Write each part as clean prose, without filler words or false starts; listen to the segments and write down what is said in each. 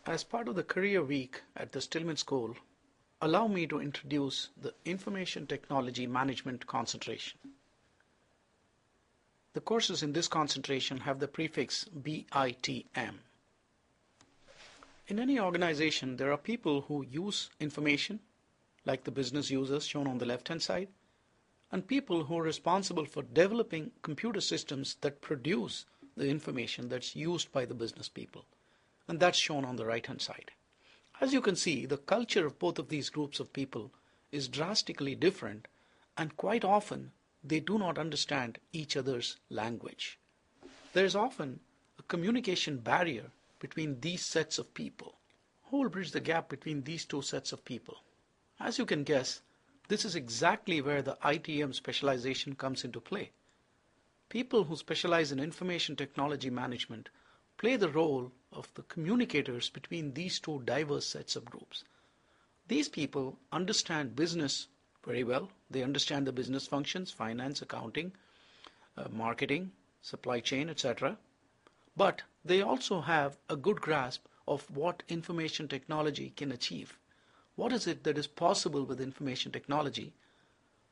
As part of the career week at the Stillman School, allow me to introduce the Information Technology Management concentration. The courses in this concentration have the prefix BITM. In any organization, there are people who use information, like the business users shown on the left-hand side, and people who are responsible for developing computer systems that produce the information that's used by the business people. And that's shown on the right-hand side. As you can see, the culture of both of these groups of people is drastically different, and quite often they do not understand each other's language. There is often a communication barrier between these sets of people. Who will bridge the gap between these two sets of people? As you can guess, this is exactly where the ITM specialization comes into play. People who specialize in information technology management play the role of the communicators between these two diverse sets of groups. These people understand business very well. They understand the business functions, finance, accounting, marketing, supply chain, etc. But they also have a good grasp of what information technology can achieve. What is it that is possible with information technology?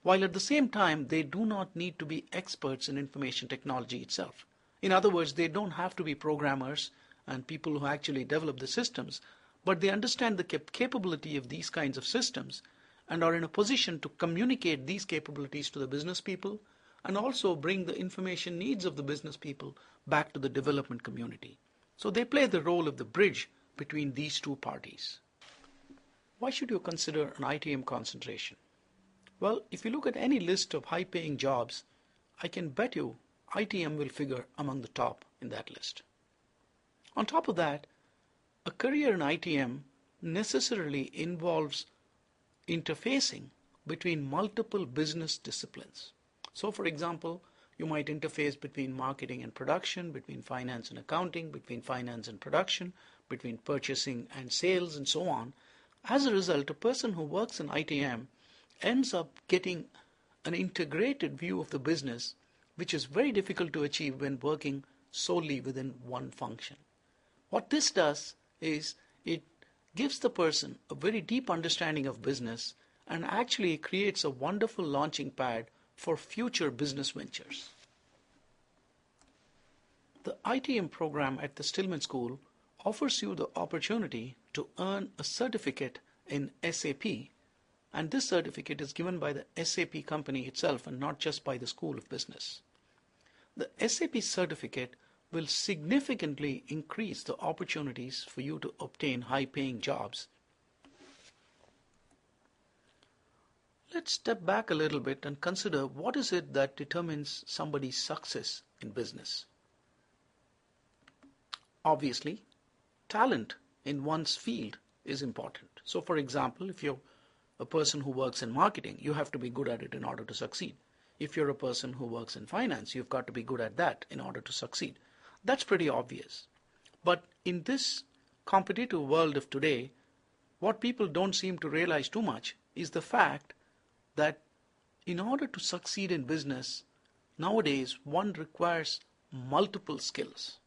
While at the same time, they do not need to be experts in information technology itself. In other words, they don't have to be programmers and people who actually develop the systems, but they understand the capability of these kinds of systems and are in a position to communicate these capabilities to the business people and also bring the information needs of the business people back to the development community. So they play the role of the bridge between these two parties. Why should you consider an ITM concentration? Well, if you look at any list of high-paying jobs, I can bet you ITM will figure among the top in that list. On top of that, a career in ITM necessarily involves interfacing between multiple business disciplines. So, for example, you might interface between marketing and production, between finance and accounting, between finance and production, between purchasing and sales, and so on. As a result, a person who works in ITM ends up getting an integrated view of the business, which is very difficult to achieve when working solely within one function. What this does is it gives the person a very deep understanding of business and actually creates a wonderful launching pad for future business ventures. The ITM program at the Stillman School offers you the opportunity to earn a certificate in SAP, and this certificate is given by the SAP company itself and not just by the School of Business. The SAP certificate will significantly increase the opportunities for you to obtain high-paying jobs. Let's step back a little bit and consider what is it that determines somebody's success in business. Obviously, talent in one's field is important. So, for example, if you're a person who works in marketing, you have to be good at it in order to succeed. If you're a person who works in finance, you've got to be good at that in order to succeed. That's pretty obvious. But in this competitive world of today, what people don't seem to realize too much is the fact that in order to succeed in business, nowadays one requires multiple skills.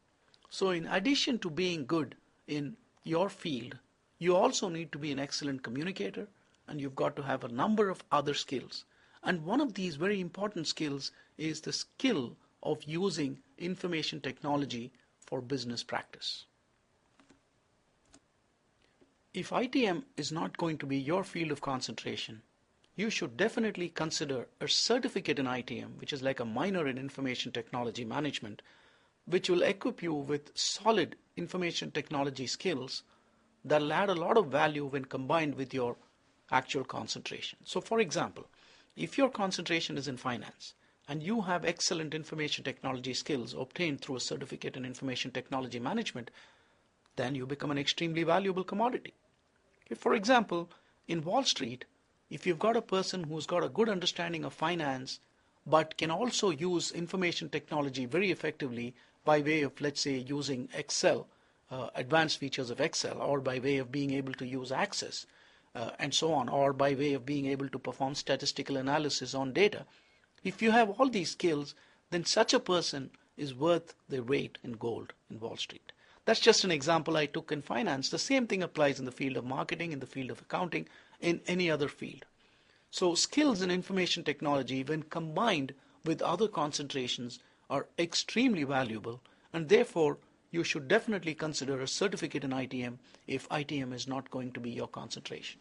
So in addition to being good in your field, you also need to be an excellent communicator, and you've got to have a number of other skills. And one of these very important skills is the skill of using information technology for business practice. If ITM is not going to be your field of concentration, you should definitely consider a certificate in ITM, which is like a minor in information technology management, which will equip you with solid information technology skills that will add a lot of value when combined with your actual concentration. So for example, if your concentration is in finance and you have excellent information technology skills obtained through a certificate in information technology management, then you become an extremely valuable commodity. If, for example, in Wall Street, if you've got a person who's got a good understanding of finance but can also use information technology very effectively by way of, let's say, using Excel, advanced features of Excel, or by way of being able to use Access, and so on, or by way of being able to perform statistical analysis on data. If you have all these skills, then such a person is worth their weight in gold in Wall Street. That's just an example I took in finance. The same thing applies in the field of marketing, in the field of accounting, in any other field. So skills in information technology, when combined with other concentrations, are extremely valuable, and therefore you should definitely consider a certificate in ITM if ITM is not going to be your concentration.